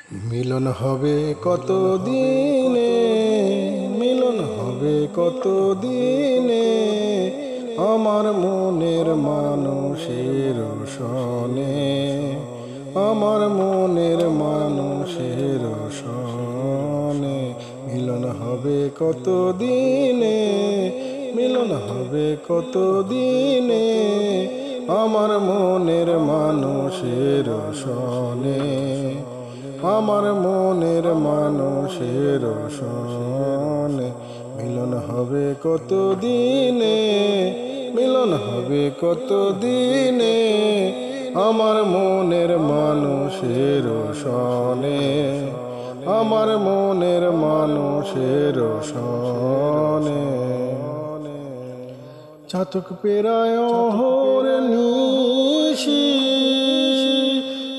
মিলন হবে কত দিনে, মিলন হবে কত দিনে, আমার মনের মানুষের সনে, আমার মনের মানুষের সনে। মিলন হবে কত দিনে, মিলন হবে কত দিনে, আমার মনের মানুষের সনে, আমার মনের মানুষের সনে। মিলন হবে কত দিনে, মিলন হবে কত দিনে, আমার মনের মানুষের সনে, আমার মনের মানুষের সনে। চাতক পেরায় অহর নিশি,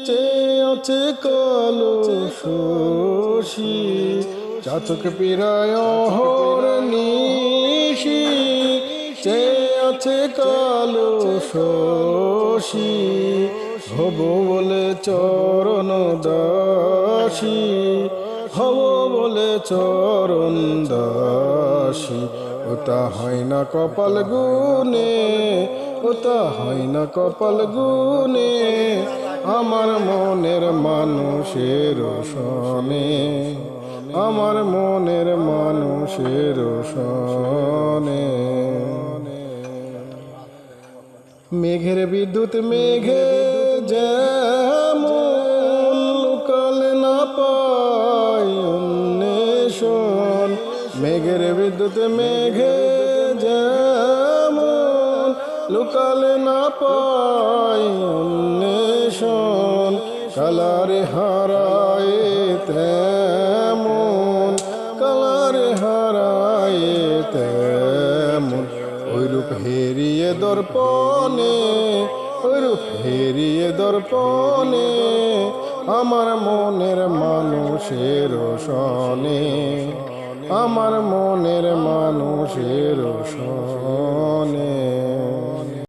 চেয়ে আছে কালো শশী। চাতক পেরায় অহর নিশি, চেয়ে আছে কালো শশী। হব বলে চরণ দাসী, হব বলে চরণ দাসী। ওটা হয় না কপাল গুনে, ওটা হয় না কপাল গুনে, আমার মনের মানুষের সনে, আমার মনের মানুষের সনে। মেঘের বিদ্যুৎ মেঘে যেমন লোকালে না পায় অন্বেষণ, মেঘের বিদ্যুৎ মেঘে যেমন লোকালে না পায় অন্বেষণ। কালারে হারায় তেমন, কালারে হারায় তেমন, ওইরূপ হেরিয়ে দর্পণে, ওইরূপ হেরিয়ে দর্পণে, আমার মনের মানুষের সনে, আমার মনের মানুষের সনে।